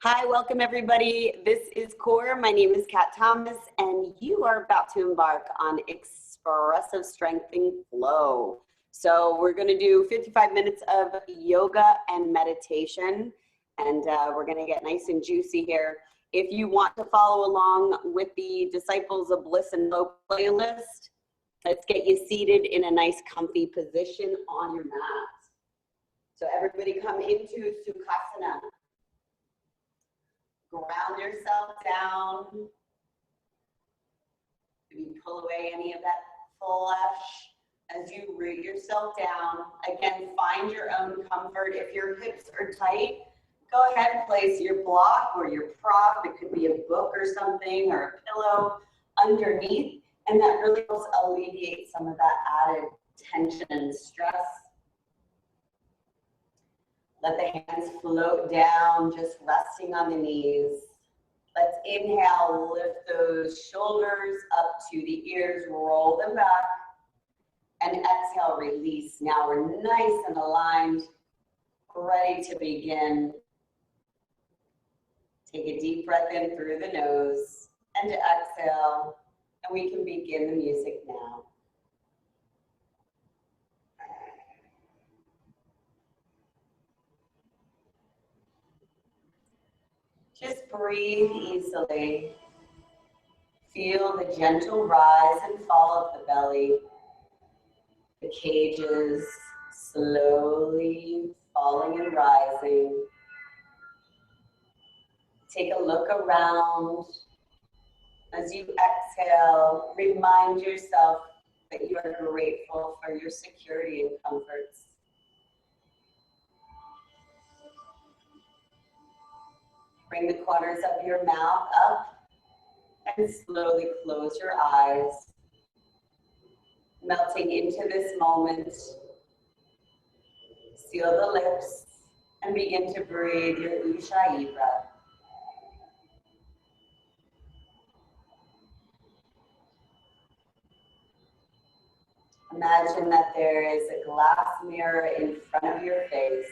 Hi, welcome everybody. This is C.O.R.E. My name is Kat Thomas, and you are about to embark on expressive strengthening flow. So we're going to do 55 minutes of yoga and meditation, and we're going to get nice and juicy here. If you want to follow along with the Disciples of Bliss and Flow playlist, let's get you seated in a nice comfy position on your mat. So everybody come into Sukhasana. Ground yourself down. You pull away any of that flesh as you root yourself down. Again, find your own comfort. If your hips are tight, go ahead and place your block or your prop. It could be a book or something or a pillow underneath, and that really helps alleviate some of that added tension and stress. Let the hands float down, just resting on the knees. Let's inhale, lift those shoulders up to the ears, roll them back, and exhale, release. Now we're nice and aligned, ready to begin. Take a deep breath in through the nose and exhale, and we can begin the music now. Just breathe easily. Feel the gentle rise and fall of the belly. The cages slowly falling and rising. Take a look around. As you exhale, remind yourself that you are grateful for your security and comforts. Bring the corners of your mouth up and slowly close your eyes. Melting into this moment. Seal the lips and begin to breathe your Ujjayi breath. Imagine that there is a glass mirror in front of your face.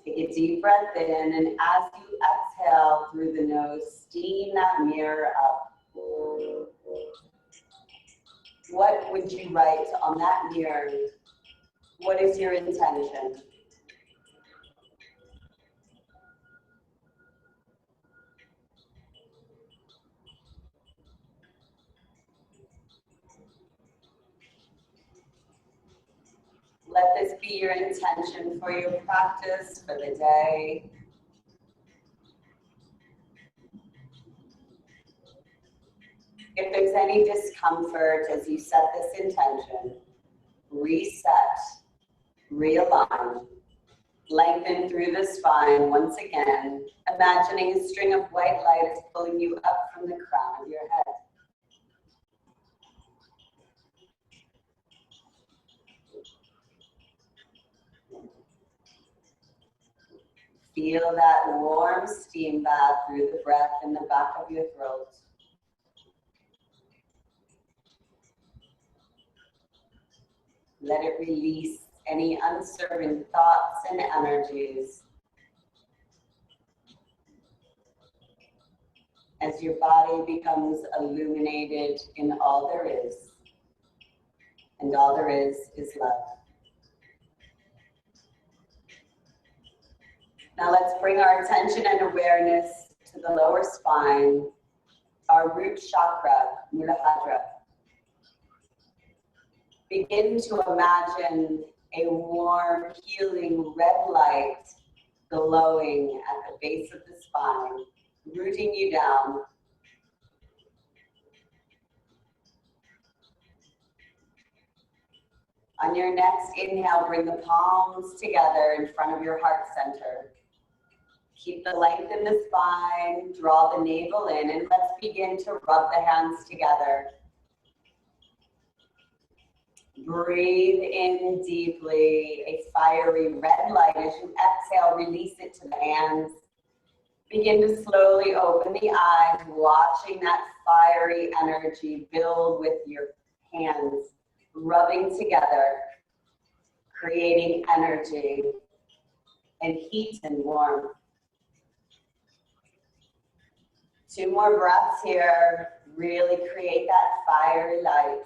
Take a deep breath in, and as you exhale through the nose, steam that mirror up. What would you write on that mirror? What is your intention? Let this be your intention for your practice for the day. If there's any discomfort as you set this intention, reset, realign, lengthen through the spine once again, imagining a string of white light is pulling you up from the crown of your head. Feel that warm steam bath through the breath in the back of your throat. Let it release any uncertain thoughts and energies. As your body becomes illuminated in all there is, and all there is love. Now let's bring our attention and awareness to the lower spine, our root chakra, Muladhara. Begin to imagine a warm, healing red light glowing at the base of the spine, rooting you down. On your next inhale, bring the palms together in front of your heart center. Keep the length in the spine, draw the navel in, and let's begin to rub the hands together. Breathe in deeply, a fiery red light. As you exhale, release it to the hands. Begin to slowly open the eyes, watching that fiery energy build with your hands, rubbing together, creating energy and heat and warmth. 2 more breaths here. Really create that fiery light.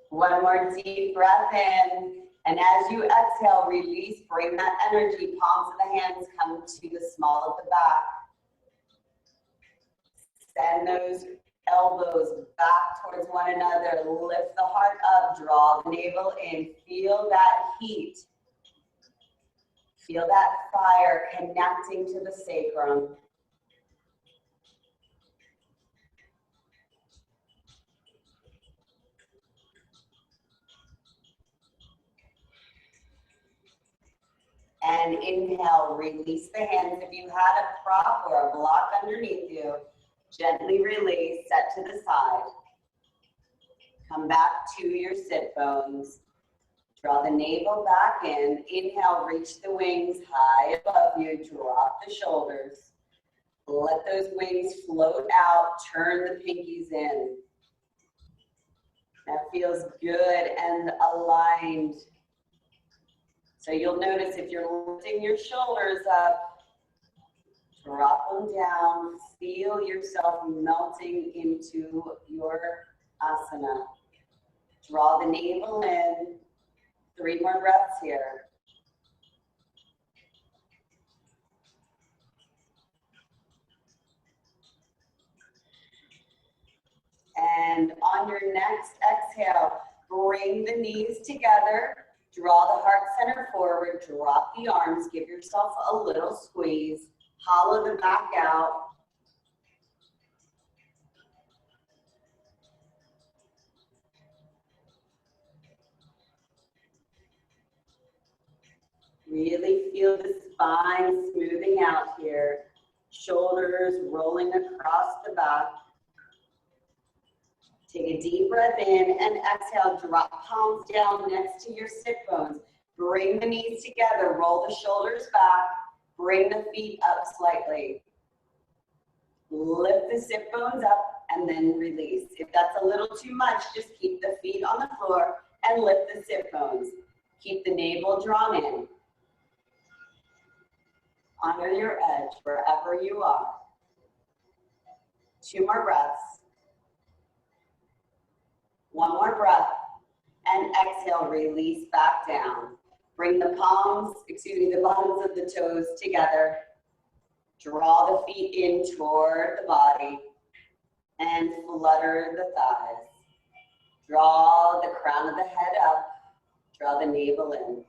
1 more deep breath in. And as you exhale, release, bring that energy. Palms of the hands come to the small of the back. Send those elbows back towards one another. Lift the heart up, draw the navel in. Feel that heat. Feel that fire connecting to the sacrum. And inhale, release the hands. If you had a prop or a block underneath you, gently release, set to the side. Come back to your sit bones. Draw the navel back in. Inhale, reach the wings high above you. Drop the shoulders. Let those wings float out. Turn the pinkies in. That feels good and aligned. So you'll notice if you're lifting your shoulders up, drop them down. Feel yourself melting into your asana. Draw the navel in. 3 more breaths here. And on your next exhale, bring the knees together. Draw the heart center forward. Drop the arms. Give yourself a little squeeze. Hollow the back out. Really feel the spine smoothing out here. Shoulders rolling across the back. Take a deep breath in and exhale. Drop palms down next to your sit bones. Bring the knees together. Roll the shoulders back. Bring the feet up slightly. Lift the sit bones up and then release. If that's a little too much, just keep the feet on the floor and lift the sit bones. Keep the navel drawn in. Honor your edge wherever you are. 2 more breaths. 1 more breath. And exhale, release back down. Bring the bottoms of the toes together. Draw the feet in toward the body. And flutter the thighs. Draw the crown of the head up. Draw the navel in.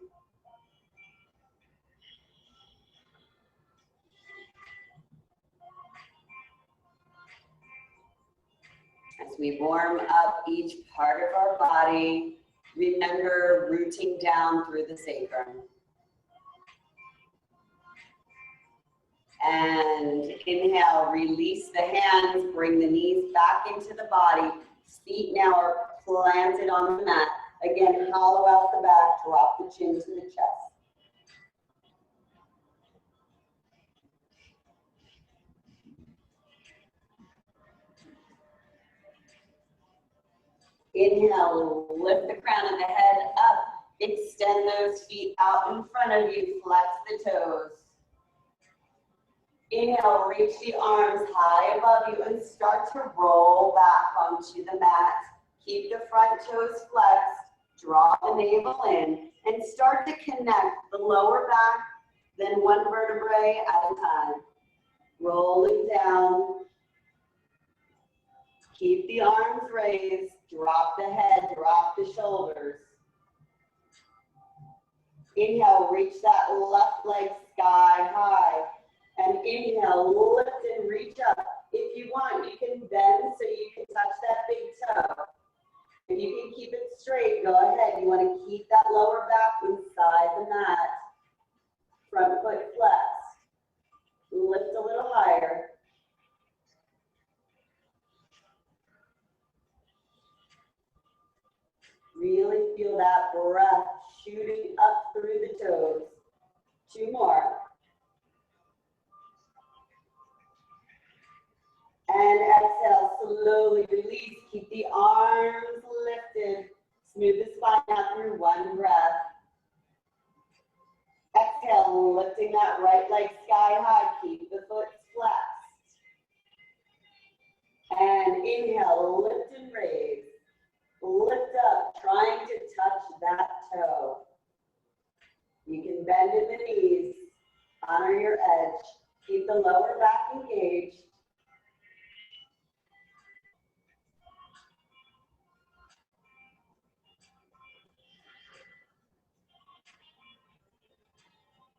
As we warm up each part of our body, remember rooting down through the sacrum. And inhale, release the hands, bring the knees back into the body. Feet now are planted on the mat. Again, hollow out the back, drop the chin to the chest. Inhale, lift the crown of the head up. Extend those feet out in front of you. Flex the toes. Inhale, reach the arms high above you and start to roll back onto the mat. Keep the front toes flexed. Draw the navel in and start to connect the lower back, then 1 vertebrae at a time. Rolling down. Keep the arms raised. Drop the head, drop the shoulders. Inhale, reach that left leg sky high. And inhale, lift and reach up. If you want, you can bend so you can touch that big toe. If you can keep it straight, go ahead. You want to keep that lower back inside the mat. Front foot flexed. Lift a little higher. Really feel that breath shooting up through the toes. 2 more. And exhale, slowly release. Keep the arms lifted. Smooth the spine out through 1 breath. Exhale, lifting that right leg sky high. Keep the foot flexed. inhale, lift and raise. Lift up, trying to touch that toe. You can bend in the knees, honor your edge. Keep the lower back engaged.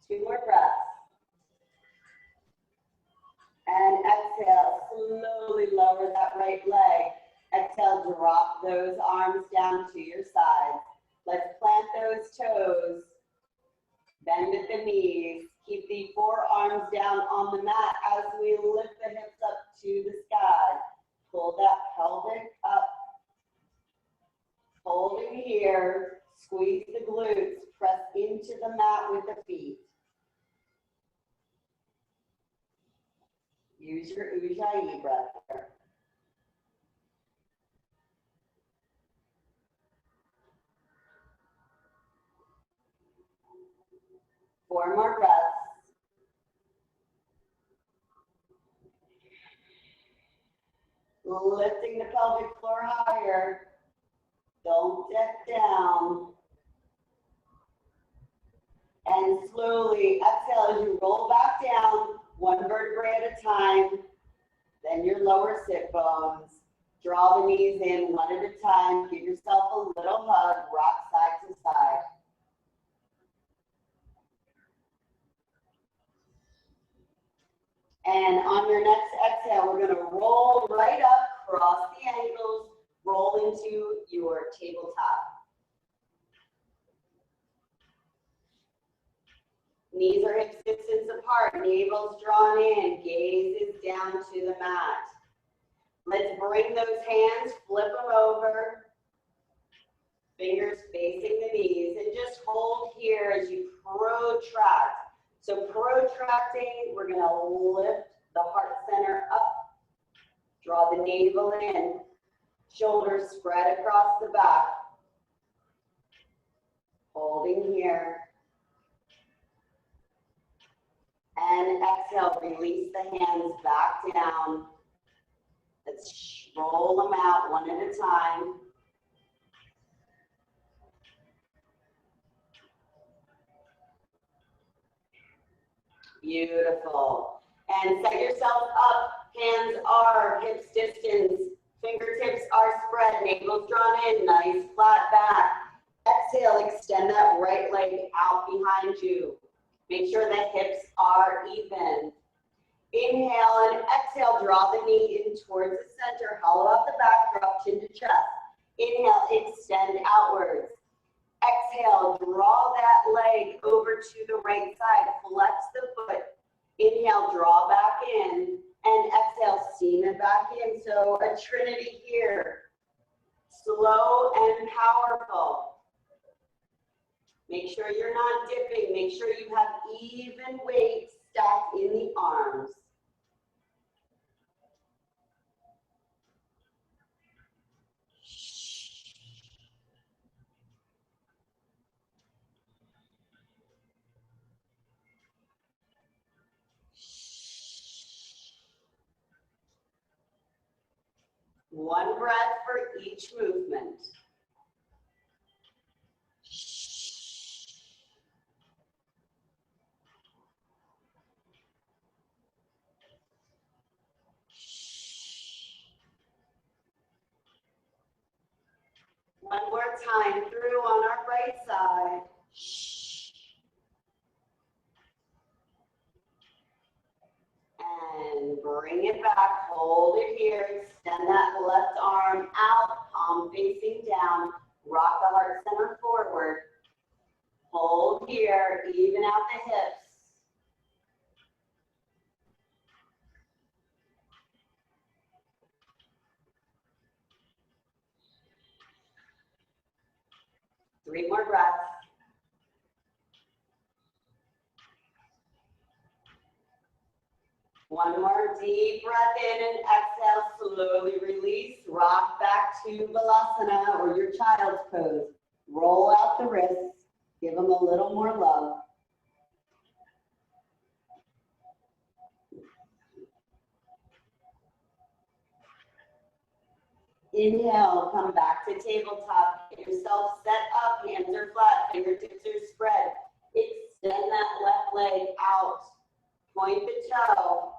Two more breaths. And exhale, slowly lower that right leg. Exhale, drop those arms down to your sides. Let's plant those toes. Bend at the knees. Keep the forearms down on the mat as we lift the hips up to the sky. Pull that pelvic up. Holding here. Squeeze the glutes. Press into the mat with the feet. Use your Ujjayi breath here. Four more breaths. Lifting the pelvic floor higher. Don't dip down. And slowly exhale as you roll back down, one vertebrae at a time. Then your lower sit bones. Draw the knees in one at a time. Give yourself a little hug. Rock side to side. And on your next exhale, we're going to roll right up, cross the ankles, roll into your tabletop. Knees are hip distance apart, navel's drawn in, gaze is down to the mat. Let's bring those hands, flip them over, fingers facing the knees, and just hold here as you protract. So protracting, we're going to lift the heart center up, draw the navel in, shoulders spread across the back, holding here. And exhale, release the hands back down. Let's roll them out one at a time. Beautiful. And set yourself up. Hands are hips distance. Fingertips are spread. Navel's drawn in. Nice flat back. Exhale, extend that right leg out behind you. Make sure the hips are even. Inhale and exhale, draw the knee in towards the center. Hollow out the back, drop chin to chest. Inhale, extend outwards. Exhale, draw that leg over to the right side. Flex the foot. Inhale, draw back in. And exhale, steam it back in. So a trinity here. Slow and powerful. Make sure you're not dipping. Make sure you have even weight stacked in the arms. One breath for each movement. One more time through on our right side. And bring it back, hold it here, extend that left arm out, palm facing down, rock the heart center forward. Hold here, even out the hips. Three more breaths. One more deep breath in and exhale, slowly release. Rock back to Balasana or your child's pose. Roll out the wrists, give them a little more love. Inhale, come back to tabletop. Get yourself set up. Hands are flat, fingertips are spread. Extend that left leg out. Point the toe.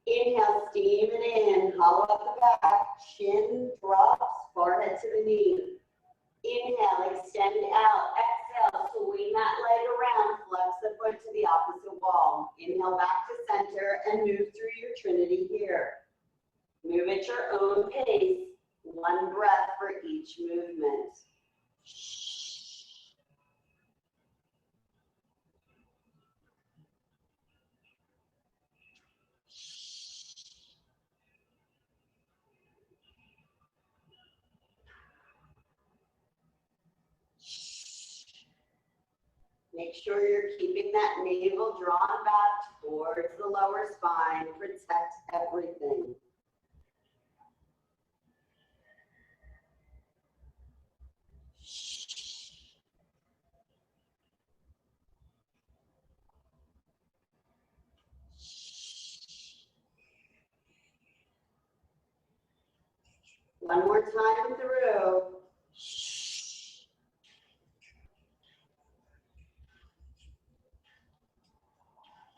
Inhale, steam it in. Hollow up the back. Chin drops, forehead to the knee. Inhale, extend out. Exhale, swing that leg around. Flex the foot to the opposite wall. Inhale, back to center and move through your trinity here. Move at your own pace. One breath for each movement. Make sure you're keeping that navel drawn back towards the lower spine. Protect everything. One more time through.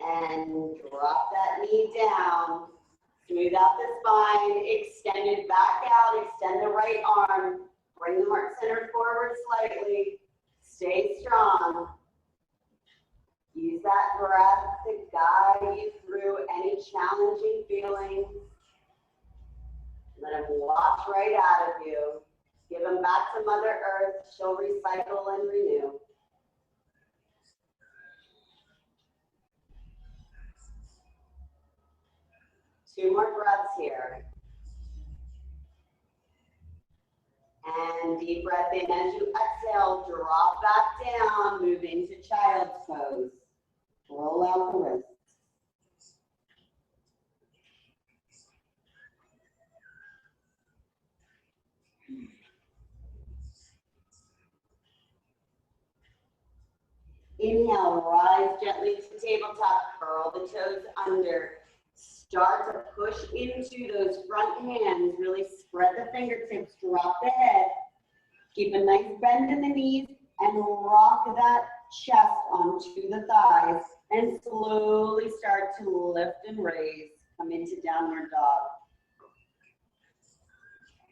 And drop that knee down. Smooth out the spine. Extend it back out. Extend the right arm. Bring the heart center forward slightly. Stay strong. Use that breath to guide you through any challenging feelings. Let them wash right out of you. Give them back to Mother Earth. She'll recycle and renew. Two more breaths here. And deep breath in as you exhale. Drop back down. Move into child's pose. Roll out the wrists. Inhale, rise gently to tabletop, curl the toes under. Start to push into those front hands, really spread the fingertips, drop the head. Keep a nice bend in the knees and rock that chest onto the thighs and slowly start to lift and raise. Come into downward dog.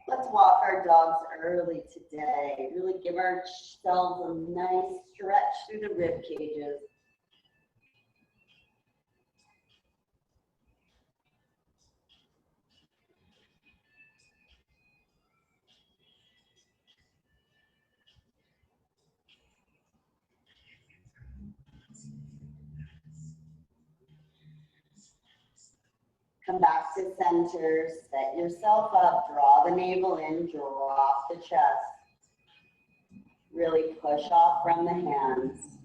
Let's walk our dogs early today. Really give ourselves a nice stretch through the rib cages. Come back to center, set yourself up, draw the navel in, drop the chest. Really push off from the hands.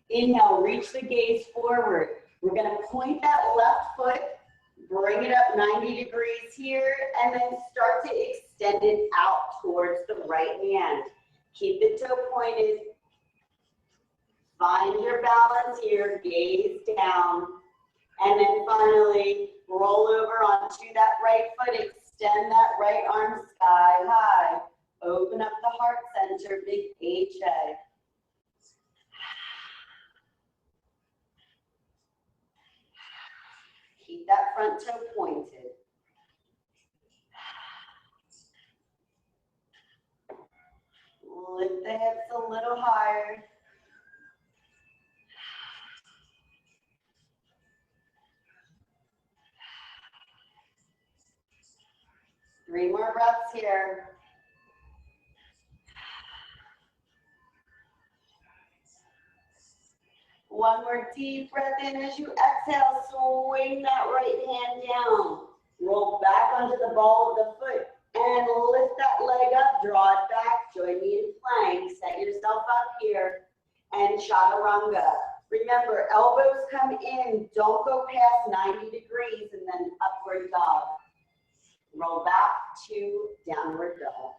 Inhale, reach the gaze forward. We're gonna point that left foot, bring it up 90 degrees here, and then start to extend it out towards the right hand. Keep the toe pointed. Find your balance here, gaze down, and then finally roll over onto that right foot, extend that right arm sky high, open up the heart center, big HA. Keep that front toe pointed. Lift the hips a little higher. Three more breaths here. One more deep breath in as you exhale. Swing that right hand down. Roll back onto the ball of the foot and lift that leg up. Draw it back. Join me in plank. Set yourself up here and chaturanga. Remember, elbows come in. Don't go past 90 degrees and then upward dog. Roll back to downward dog.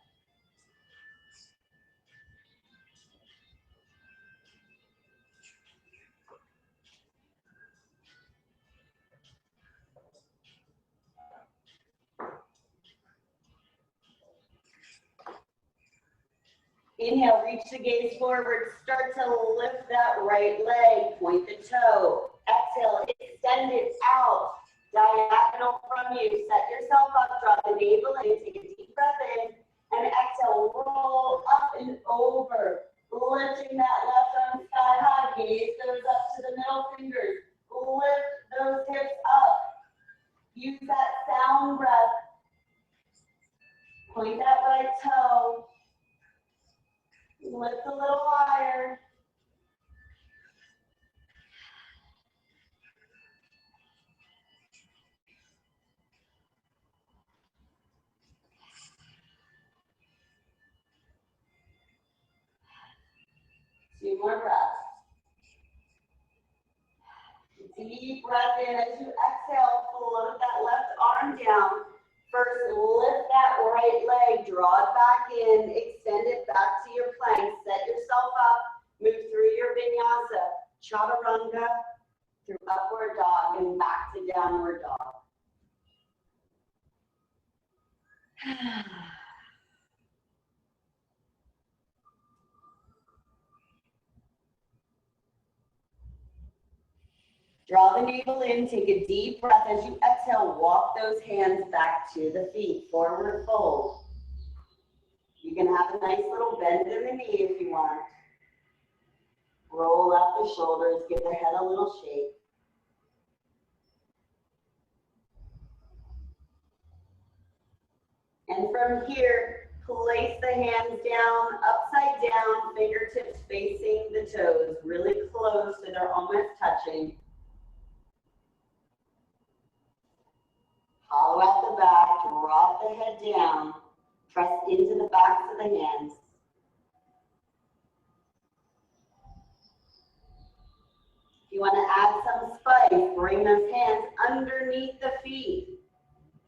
Inhale, reach the gaze forward. Start to lift that right leg. Point the toe. Exhale, extend it out. Diagonal from you. Set yourself up. Drop the navel in. Take a deep breath in. And exhale, roll up and over. Lifting that left arm sky high. Gaze goes up to the middle fingers. Lift those hips up. Use that sound breath. Point that right toe. Lift a little higher. Two more breaths. Deep breath in. As you exhale, float that left arm down. First, lift that right leg, draw it back in, extend it back to your plank, set yourself up, move through your vinyasa, chaturanga, through upward dog, and back to downward dog. Draw the navel in, take a deep breath. As you exhale, walk those hands back to the feet, forward fold. You can have a nice little bend in the knee if you want. Roll out the shoulders, give the head a little shake. And from here, place the hands down, upside down, fingertips facing the toes, really close so they're almost touching. Hollow out the back, drop the head down, press into the backs of the hands. If you want to add some spice, bring those hands underneath the feet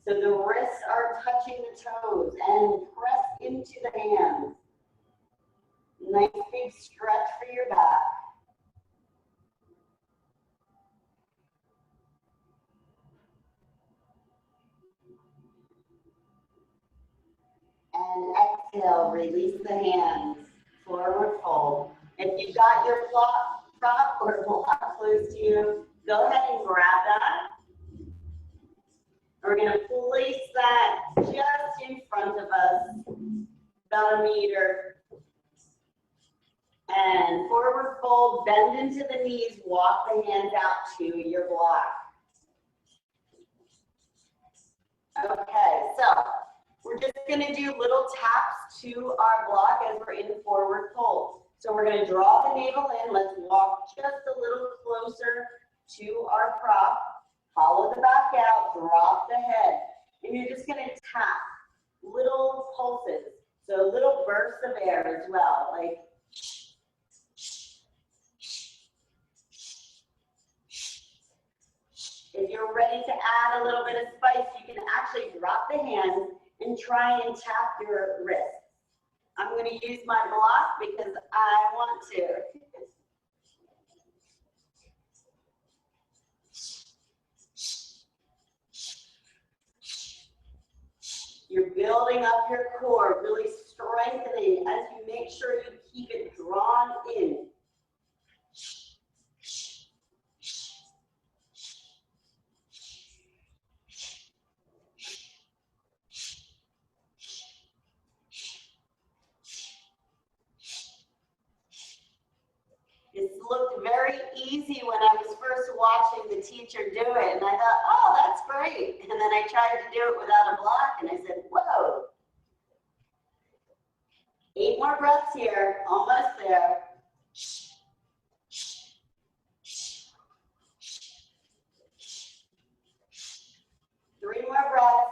so the wrists are touching the toes and press into the hands. Nice big stretch for your back. And exhale, release the hands, forward fold. If you've got your prop or block close to you, go ahead and grab that. We're going to place that just in front of us, about 1 meter. And forward fold, bend into the knees, walk the hands out to your block. Okay, so we're just going to do little taps to our block as we're in forward fold. So we're going to draw the navel in. Let's walk just a little closer to our prop. Hollow the back out, drop the head. And you're just going to tap little pulses. So little bursts of air as well, like if you're ready to add a little bit of spice, you can actually drop the hands and try and tap your wrists. I'm going to use my block because I want to. You're building up your core, really strengthening as you make sure you keep it drawn in. It looked very easy when I was first watching the teacher do it, and I thought, oh, that's great. And then I tried to do it without a block, and I said, whoa. 8 more breaths here, almost there. 3 more breaths,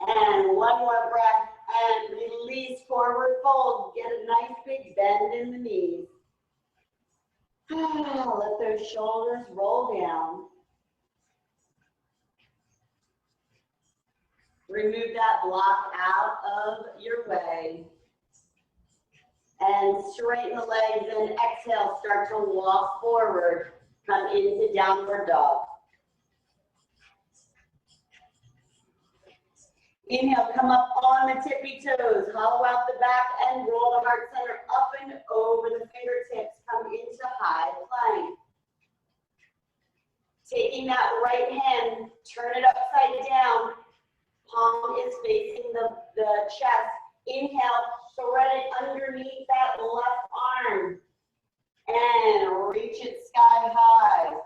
and 1 more breath, and release, forward fold. Get a nice big bend in the knees. Let those shoulders roll down. Remove that block out of your way. And straighten the legs and exhale, start to walk forward. Come into downward dog. Inhale, come up on the tippy toes, hollow out the back and roll the heart center up and over the fingertips. Come into high plank. Taking that right hand, turn it upside down. Palm is facing the chest. Inhale, thread it underneath that left arm. And reach it sky high.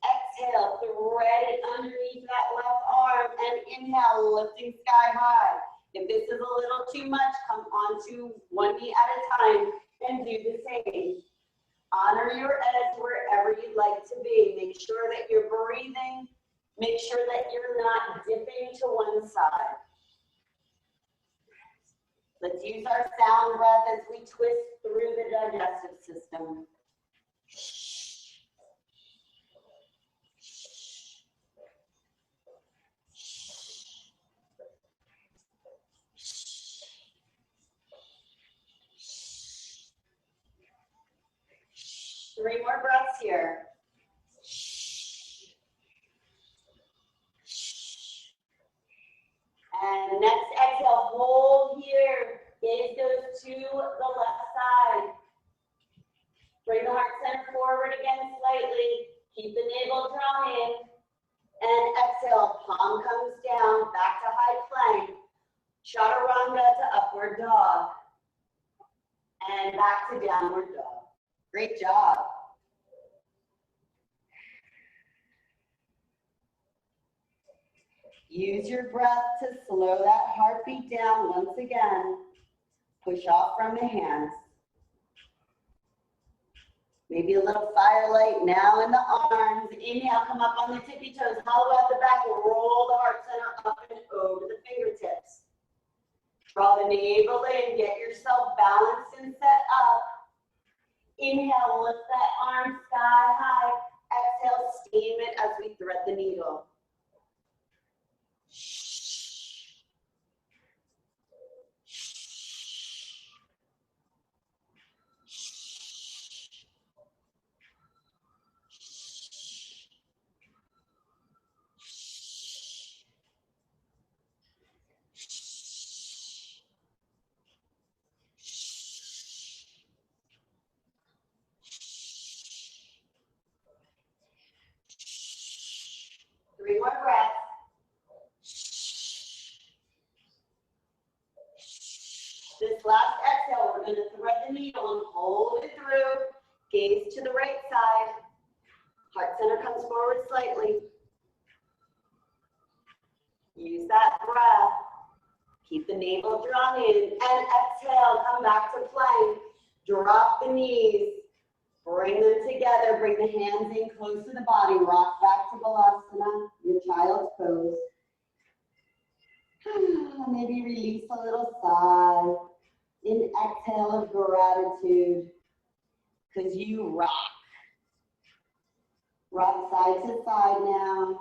Exhale, thread it underneath that left arm. And inhale, lifting sky high. If this is a little too much, come onto one knee at a time and do the same. Honor your edge wherever you'd like to be. Make sure that you're breathing. Make sure that you're not dipping to one side. Let's use our sound breath as we twist through the digestive system. 3 more breaths here. And next exhale, hold here. Gaze goes to the left side. Bring the heart center forward again slightly. Keep the navel drawn in. And exhale, palm comes down, back to high plank. Chaturanga to upward dog. And back to downward dog. Great job. Use your breath to slow that heartbeat down once again. Push off from the hands. Maybe a little firelight now in the arms. Inhale, come up on the tippy toes. Hollow out the back. Roll the heart center up and over the fingertips. Draw the navel in. Get yourself balanced and set up. Inhale, lift that arm sky high. Exhale, steam it as we thread the needle. Three more breaths. This last exhale, we're going to thread the needle and hold it through. Gaze to the right side. Heart center comes forward slightly. Use that breath. Keep the navel drawn in. And exhale, come back to plank. Drop the knees. Bring them together. Bring the hands in close to the body. Rock back to Balasana, your child's pose. Maybe release a little sigh. An exhale of gratitude. Because you rock. Rock side to side now.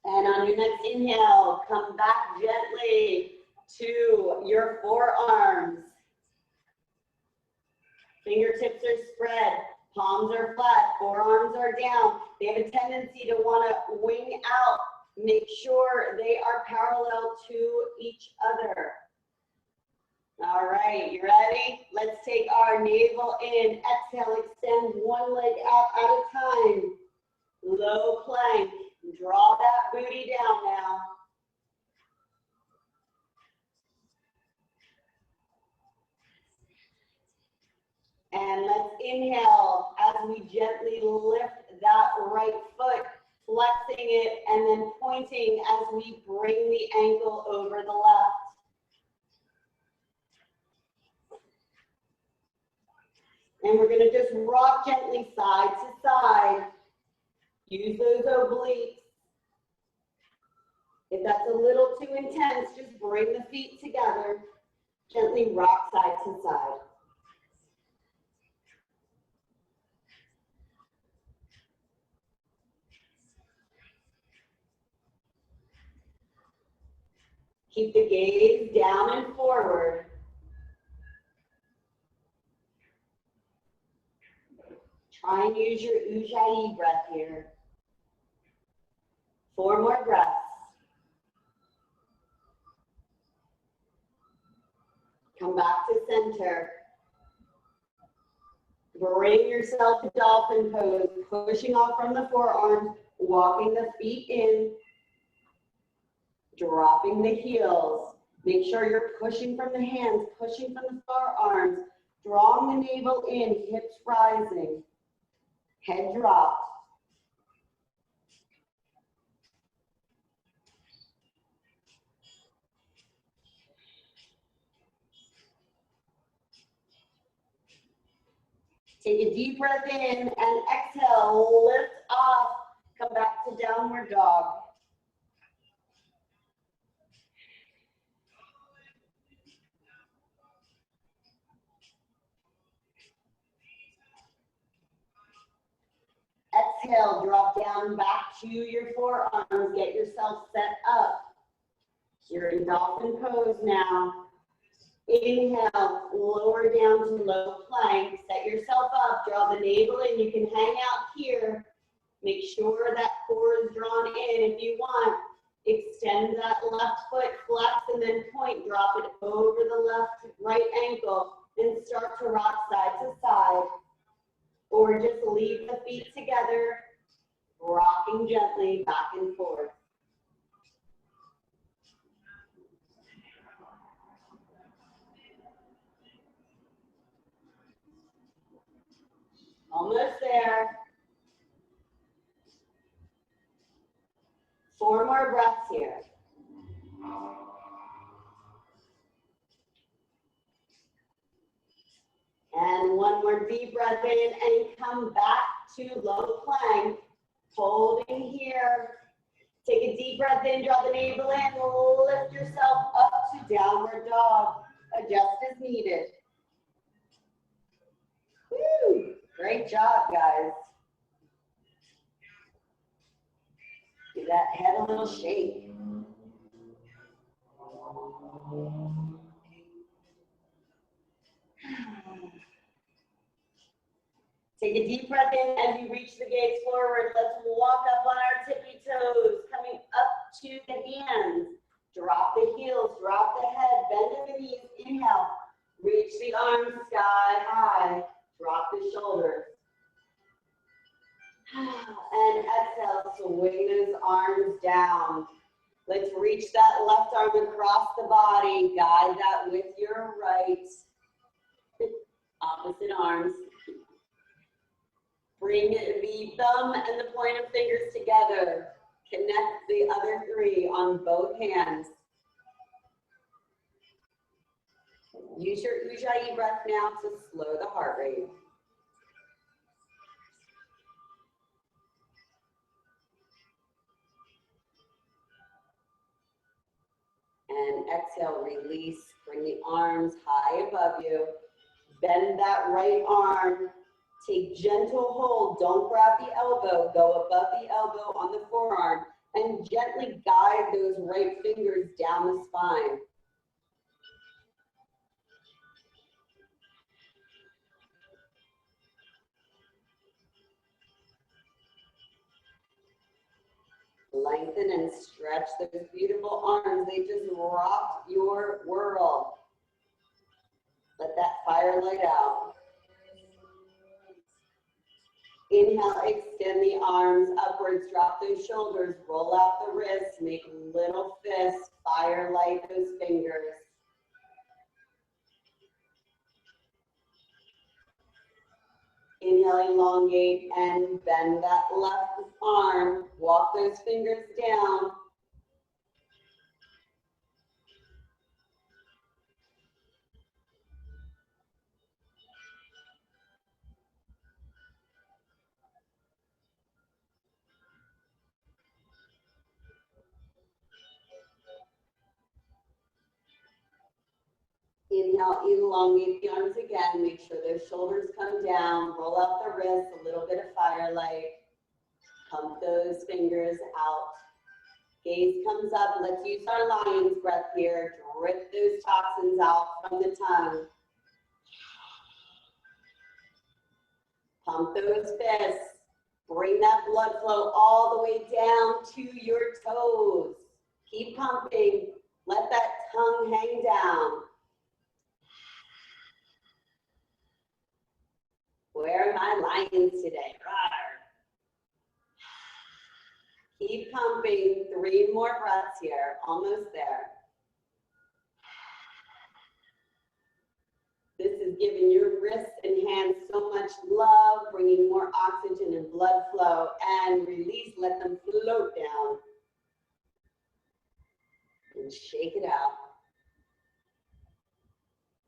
And on your next inhale, come back gently to your forearms. Fingertips are spread, palms are flat, forearms are down. They have a tendency to want to wing out. Make sure they are parallel to each other. All right, you ready? Let's take our navel in. Exhale, extend one leg out at a time. Low plank. Draw that booty down now. And let's inhale as we gently lift that right foot, flexing it and then pointing as we bring the ankle over the left. And we're going to just rock gently side to side. Use those obliques. If that's a little too intense, just bring the feet together. Gently rock side to side. Keep the gaze down and forward. Try and use your Ujjayi breath here. 4 more breaths. Come back to center. Bring yourself to dolphin pose, pushing off from the forearms, walking the feet in, dropping the heels. Make sure you're pushing from the hands, pushing from the forearms, drawing the navel in, hips rising, head dropped. Take a deep breath in and exhale, lift off, come back to downward dog. Exhale, drop down back to your forearms, get yourself set up. You're in dolphin pose now. Inhale, lower down to low plank. Set yourself up, draw the navel in. You can hang out here. Make sure that core is drawn in. If you want, extend that left foot, flex, and then point. Drop it over the right ankle and start to rock side to side. Or just leave the feet together, rocking gently back and forth. Almost there. 4 more breaths here. And 1 more deep breath in and come back to low plank. Holding here. Take a deep breath in, draw the navel in, lift yourself up to downward dog. Adjust as needed. Woo! Great job, guys. Give that head a little shake. Take a deep breath in as you reach the gaze forward. Let's walk up on our tippy toes, coming up to the hands. Drop the heels, drop the head, bend the knees. Inhale, reach the arms sky high. Drop the shoulders. And exhale, swing those arms down. Let's reach that left arm across the body. Guide that with your right. Opposite arms. Bring the thumb and the point of fingers together. Connect the other 3 on both hands. Use your Ujjayi breath now to slow the heart rate. And exhale, release. Bring the arms high above you. Bend that right arm. Take gentle hold. Don't grab the elbow. Go above the elbow on the forearm. And gently guide those right fingers down the spine. Lengthen and stretch those beautiful arms. They just rock your world. Let that fire light out. Inhale, extend the arms upwards, drop those shoulders, roll out the wrists, make little fists, firelight those fingers. Inhale, elongate and bend that left arm, walk those fingers down. Inhale, elongate the arms again. Make sure those shoulders come down. Roll out the wrists, a little bit of firelight. Pump those fingers out. Gaze comes up. Let's use our lion's breath here. Drip those toxins out from the tongue. Pump those fists. Bring that blood flow all the way down to your toes. Keep pumping. Let that tongue hang down. Where are my lions today? Rawr. Keep pumping. 3 more breaths here. Almost there. This is giving your wrists and hands so much love, bringing more oxygen and blood flow, and release. Let them float down. And shake it out.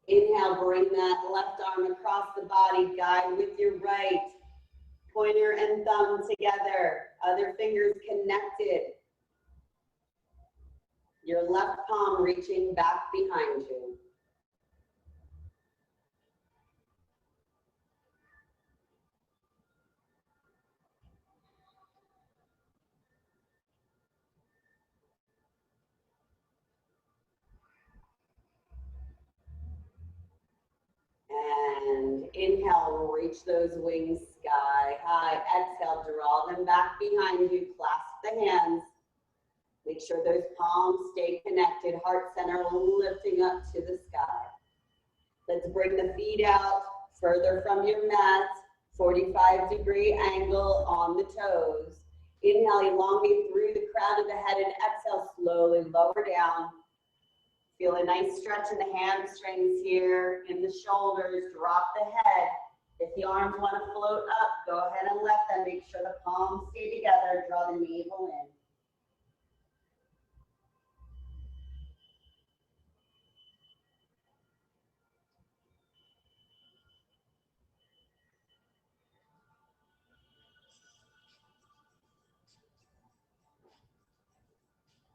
Inhale, bring that left arm across the body, guide with your right. Pointer and thumb together, other fingers connected. Your left palm reaching back behind you. And inhale, reach those wings sky high. Exhale, draw them back behind you. Clasp the hands. Make sure those palms stay connected. Heart center lifting up to the sky. Let's bring the feet out further from your mat. 45-degree angle on the toes. Inhale, elongate through the crown of the head, and exhale, slowly lower down. Feel a nice stretch in the hamstrings here, in the shoulders, drop the head. If the arms want to float up, go ahead and let them. Make sure the palms stay together, draw the navel in.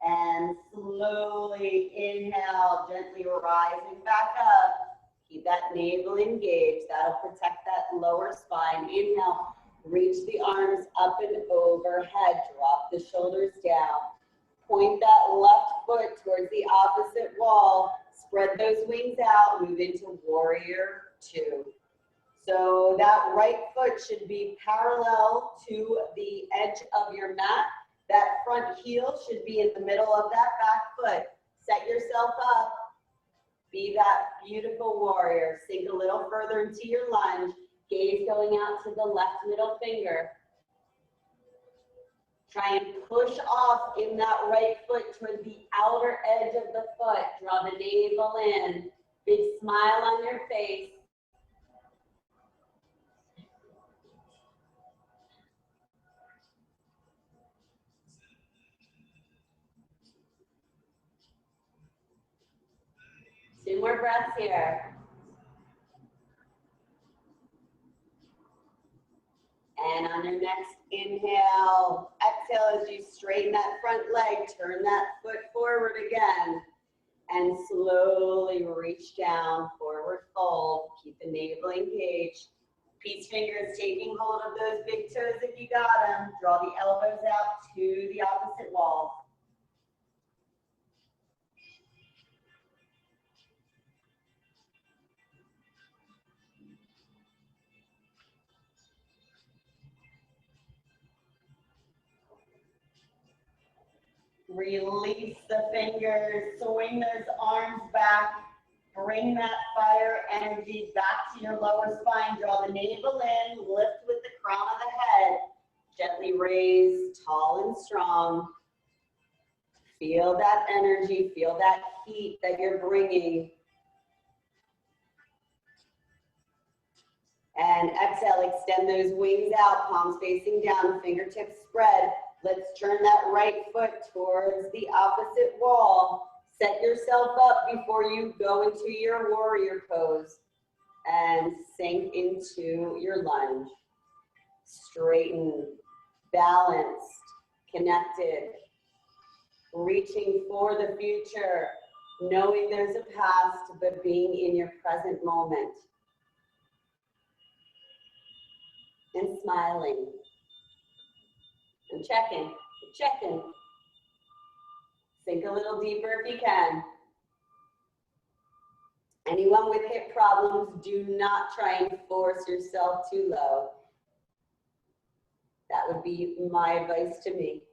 And slowly inhale, gently rising back up. Keep that navel engaged. That'll protect that lower spine. Inhale, reach the arms up and overhead. Drop the shoulders down. Point that left foot towards the opposite wall. Spread those wings out. Move into warrior 2. So that right foot should be parallel to the edge of your mat. That front heel should be in the middle of that back foot. Set yourself up. Be that beautiful warrior. Sink a little further into your lunge. Gaze going out to the left middle finger. Try and push off in that right foot toward the outer edge of the foot. Draw the navel in. Big smile on your face. Two more breaths here. And on your next inhale, exhale as you straighten that front leg, turn that foot forward again, and slowly reach down, forward fold. Keep the navel engaged. Peace fingers taking hold of those big toes if you got them. Draw the elbows out to the opposite wall. Release the fingers, swing those arms back, bring that fire energy back to your lower spine. Draw the navel in, lift with the crown of the head. Gently raise, tall and strong. Feel that energy, feel that heat that you're bringing. And exhale, extend those wings out, palms facing down, fingertips spread. Let's turn that right foot towards the opposite wall. Set yourself up before you go into your warrior pose and sink into your lunge. Straighten, balanced, connected, reaching for the future, knowing there's a past, but being in your present moment. And smiling. And checking. Sink a little deeper if you can. Anyone with hip problems, do not try and force yourself too low. That would be my advice to me.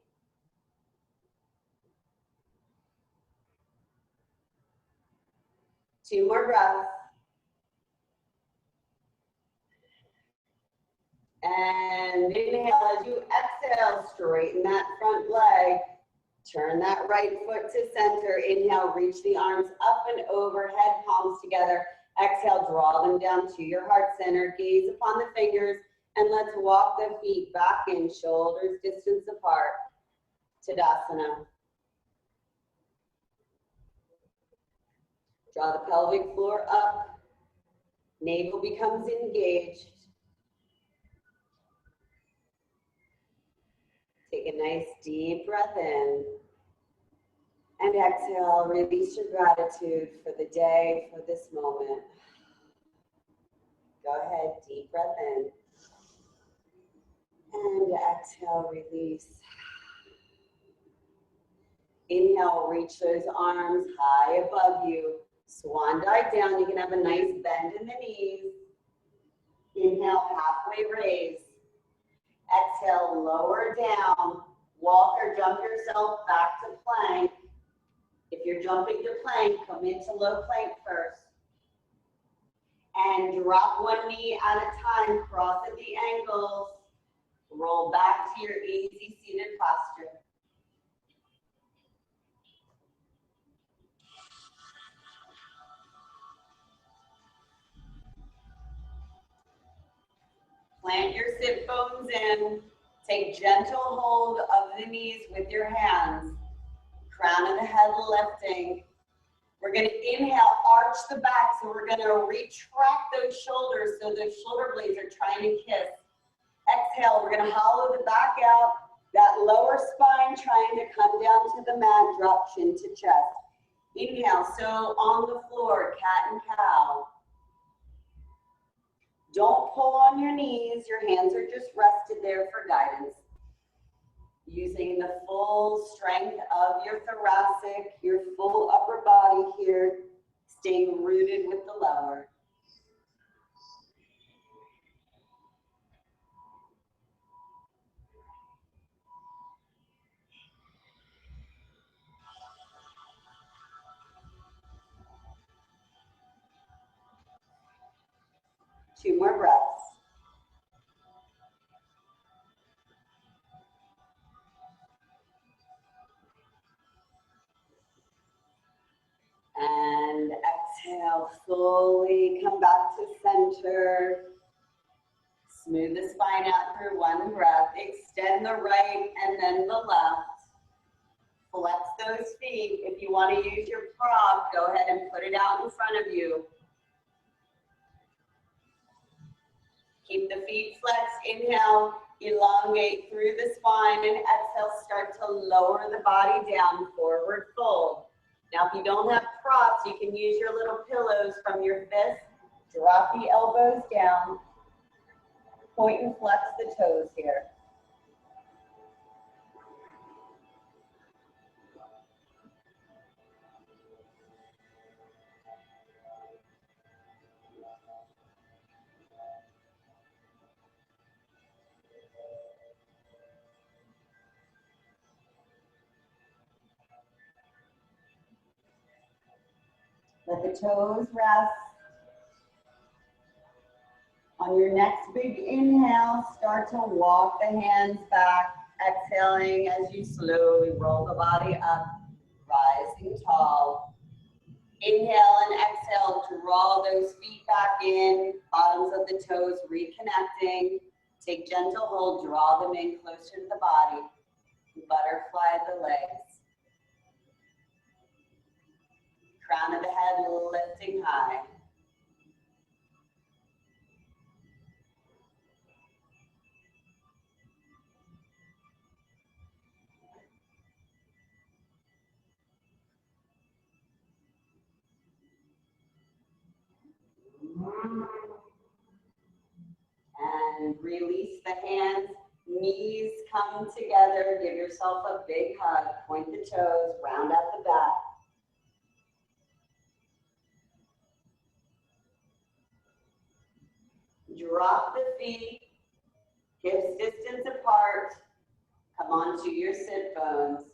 Two more breaths. And inhale as you exhale, straighten that front leg. Turn that right foot to center. Inhale, reach the arms up and overhead, palms together. Exhale, draw them down to your heart center. Gaze upon the fingers, and let's walk the feet back in, shoulders distance apart. Tadasana. Draw the pelvic floor up. Navel becomes engaged. Take a nice deep breath in. And exhale, release your gratitude for the day, for this moment. Go ahead, deep breath in. And exhale, release. Inhale, reach those arms high above you. Swan dive down. You can have a nice bend in the knees. Inhale, halfway raise. Exhale, lower down. Walk or jump yourself back to plank. If you're jumping to plank, come into low plank first. And drop one knee at a time, cross at the ankles. Roll back to your easy seated posture. Plant your sit bones in. Take gentle hold of the knees with your hands. Crown of the head lifting. We're going to inhale, arch the back. So we're going to retract those shoulders so those shoulder blades are trying to kiss. Exhale, we're going to hollow the back out. That lower spine trying to come down to the mat, drop chin to chest. Inhale, so on the floor, cat and cow. Don't pull on your knees. Your hands are just rested there for guidance. Using the full strength of your thoracic, your full upper body here, staying rooted with the lower. Two more breaths. And exhale, fully come back to center. Smooth the spine out through one breath. Extend the right and then the left. Flex those feet. If you want to use your prop, go ahead and put it out in front of you. Keep the feet flexed. Inhale, elongate through the spine, and exhale, start to lower the body down, forward fold. Now, if you don't have props, you can use your little pillows from your fists. Drop the elbows down. Point and flex the toes here. Let the toes rest. On your next big inhale, start to walk the hands back, exhaling as you slowly roll the body up, rising tall. Inhale and exhale, draw those feet back in, bottoms of the toes reconnecting. Take gentle hold, draw them in closer to the body. Butterfly the legs. Crown of the head lifting high. And release the hands, knees come together, give yourself a big hug, point the toes, round out the back. Drop the feet, Hips distance apart. Come onto your sit bones.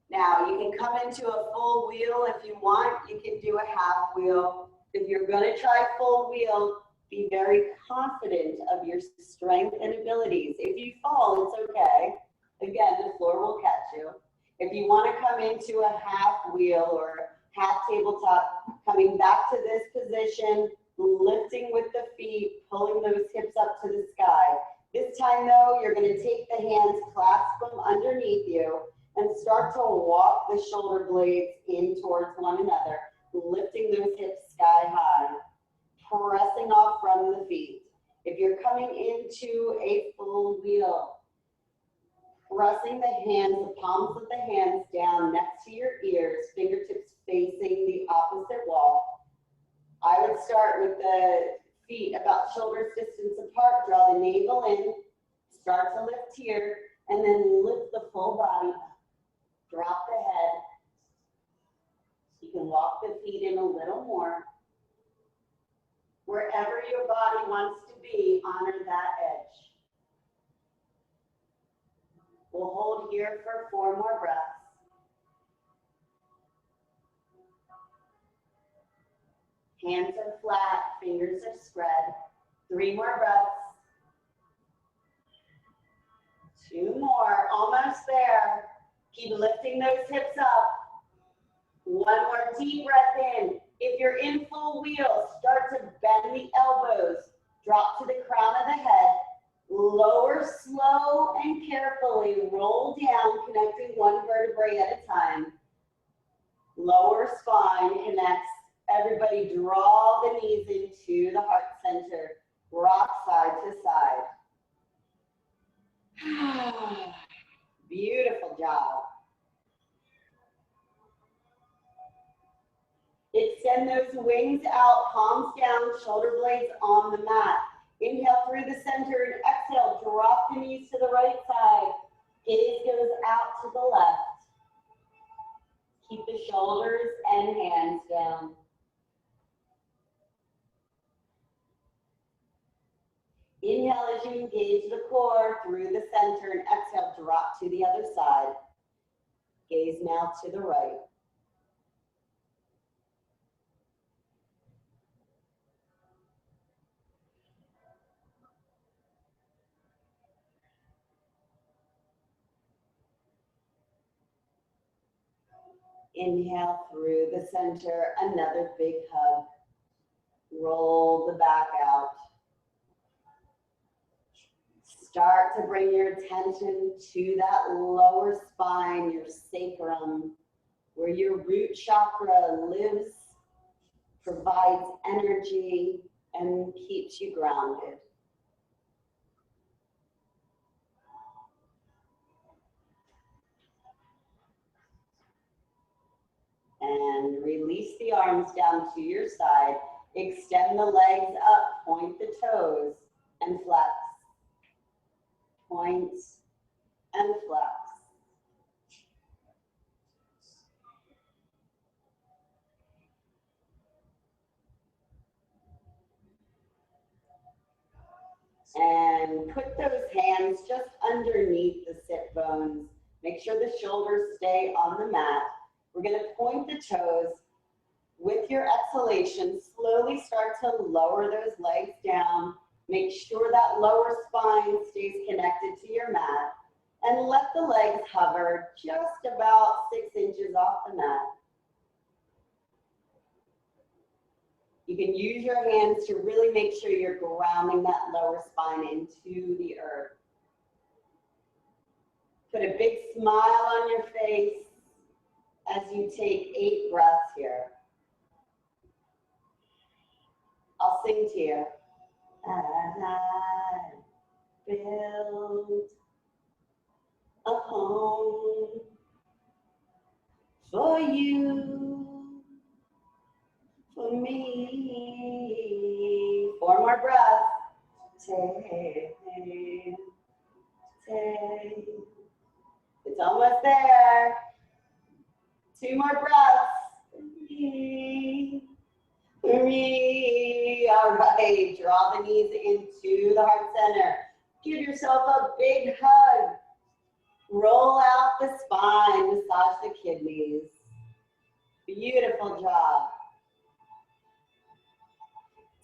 Now, you can come into a full wheel if you want. You can do a half wheel. If you're going to try full wheel, be very confident of your strength and abilities. If you fall, it's okay. Again, the floor will catch you. If you want to come into a half wheel or half tabletop, coming back to this position, lifting with the feet, pulling those hips up to the sky. This time though, you're going to take the hands, clasp them underneath you, and start to walk the shoulder blades in towards one another, lifting those hips sky high, pressing off from the feet. If you're coming into a full wheel, pressing the hands, the palms of the hands down next to your ears, fingertips facing the opposite wall. I would start with the feet about shoulders distance apart, draw the navel in, start to lift here, and then lift the full body up. Drop the head. You can walk the feet in a little more. Wherever your body wants to be, honor that edge. We'll hold here for 4 more breaths. Hands are flat, fingers are spread. 3 more breaths. 2 more, almost there. Keep lifting those hips up. 1 more deep breath in. If you're in full wheel, start to bend the elbows. Drop to the crown of the head. Lower slow and carefully. Roll down, connecting 1 vertebrae at a time. Lower spine connects. Everybody draw the knees into the heart center. Rock side to side. Beautiful job. Extend those wings out, palms down, shoulder blades on the mat. Inhale through the center and exhale, drop the knees to the right side. Gaze goes out to the left. Keep the shoulders and hands down. Inhale as you engage the core through the center and exhale, drop to the other side. Gaze now to the right. Inhale through the center, another big hug. Roll the back out. Start to bring your attention to that lower spine, your sacrum, where your root chakra lives, provides energy, and keeps you grounded. And release the arms down to your side. Extend the legs up, point the toes, and flex. Point and flex. And put those hands just underneath the sit bones. Make sure the shoulders stay on the mat. We're going to point the toes. With your exhalation, slowly start to lower those legs down. Make sure that lower spine stays connected to your mat. And let the legs hover just about 6 inches off the mat. You can use your hands to really make sure you're grounding that lower spine into the earth. Put a big smile on your face as you take 8 breaths here. I'll sing to you. I built a home for you, for me. 4 more breaths. Take. It's almost there. 2 more breaths. For me. All right, draw the knees into the heart center. Give yourself a big hug. Roll out the spine, massage the kidneys. Beautiful job.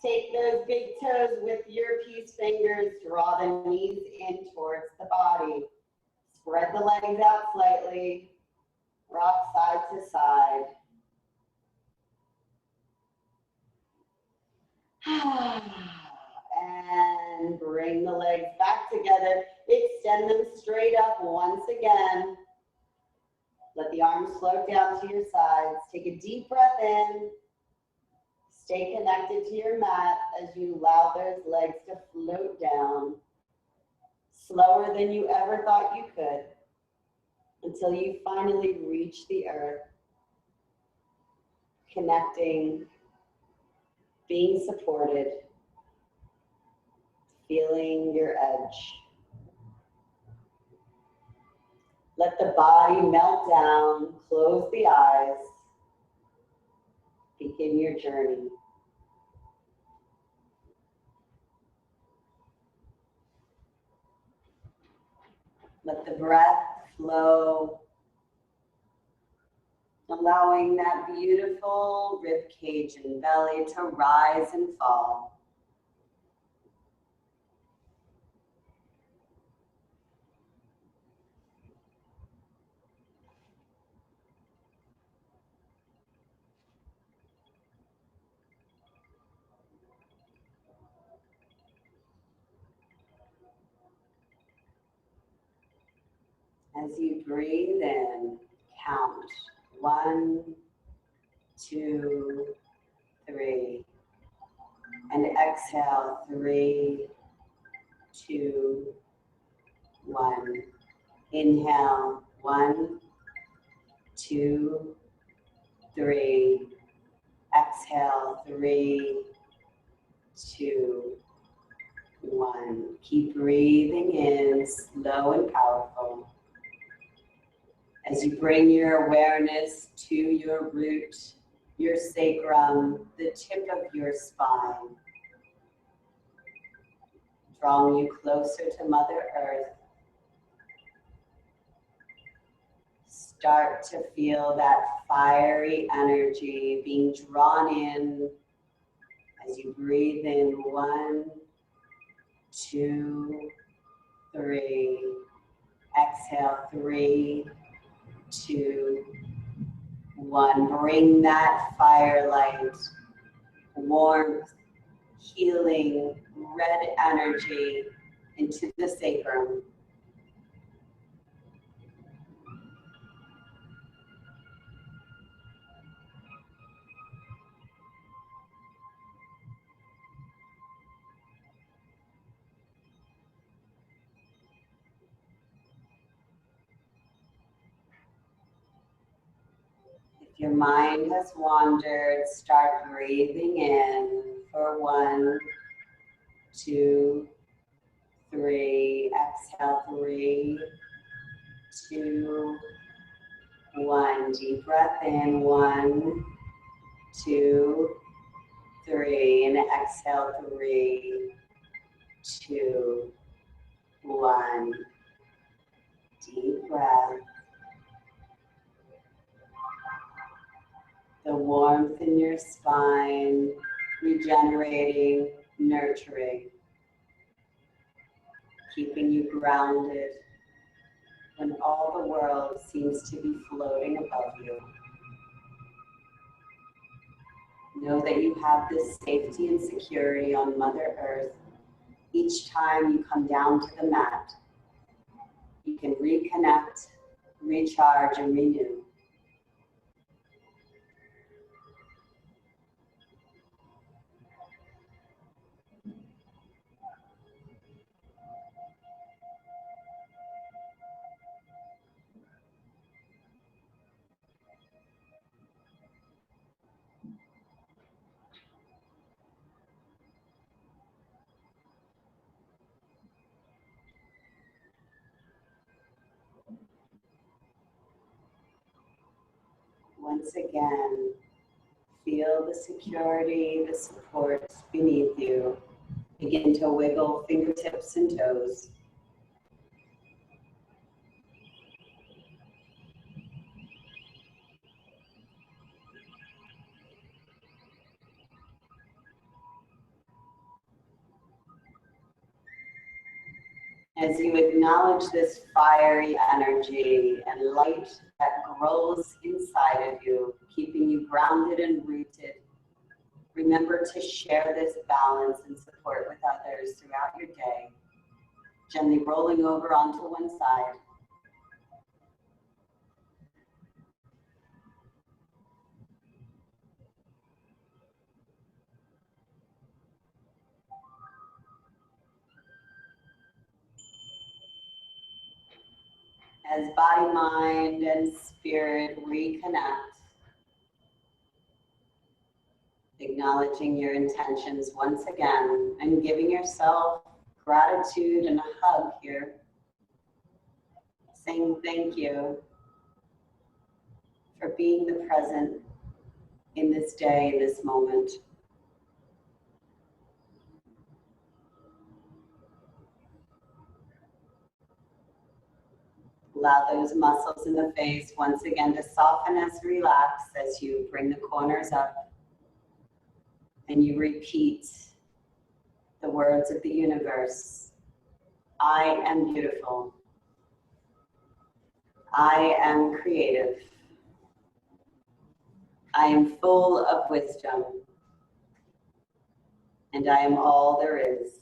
Take those big toes with your peace fingers, draw the knees in towards the body. Spread the legs out slightly, rock side to side. And bring the legs back together. Extend them straight up once again. Let the arms float down to your sides. Take a deep breath in. Stay connected to your mat as you allow those legs to float down. Slower than you ever thought you could, until you finally reach the earth. Connecting, being supported, feeling your edge. Let the body melt down, close the eyes, begin your journey. Let the breath flow, allowing that beautiful rib cage and belly to rise and fall. As you breathe in, count 1, 2, 3. And exhale, 3, 2, 1. Inhale, 1, 2, 3. Exhale, 3, 2, 1. Keep breathing in, slow and powerful. As you bring your awareness to your root, your sacrum, the tip of your spine, drawing you closer to Mother Earth. Start to feel that fiery energy being drawn in as you breathe in 1, 2, 3. Exhale, 3, 2, 1. Bring that firelight, warmth, healing, red energy into the sacrum. If your mind has wandered, start breathing in for 1, 2, 3. Exhale, 3, 2, 1. Deep breath in, 1, 2, 3. And exhale, 3, 2, 1. Deep breath. The warmth in your spine, regenerating, nurturing, keeping you grounded when all the world seems to be floating above you. Know that you have this safety and security on Mother Earth. Each time you come down to the mat, you can reconnect, recharge, and renew. Once again, feel the security, the support beneath you. Begin to wiggle fingertips and toes. As you acknowledge this fiery energy and light that grows inside of you, keeping you grounded and rooted, remember to share this balance and support with others throughout your day, gently rolling over onto one side. As body, mind, and spirit reconnect, acknowledging your intentions once again and giving yourself gratitude and a hug here, saying thank you for being the present in this day, in this moment. Allow those muscles in the face once again to soften as relax as you bring the corners up and you repeat the words of the universe. I am beautiful. I am creative. I am full of wisdom. And I am all there is.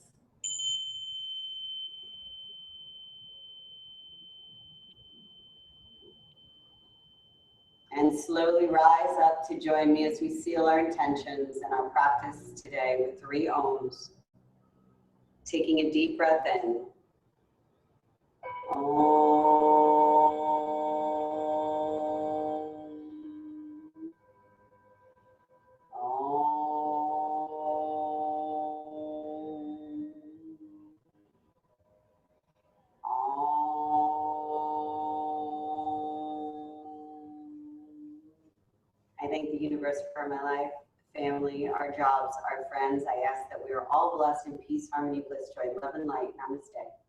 And slowly rise up to join me as we seal our intentions and our practice today with 3 ohms. Taking a deep breath in. Om. I thank the universe for my life, family, our jobs, our friends. I ask that we are all blessed in peace, harmony, bliss, joy, love, and light. Namaste.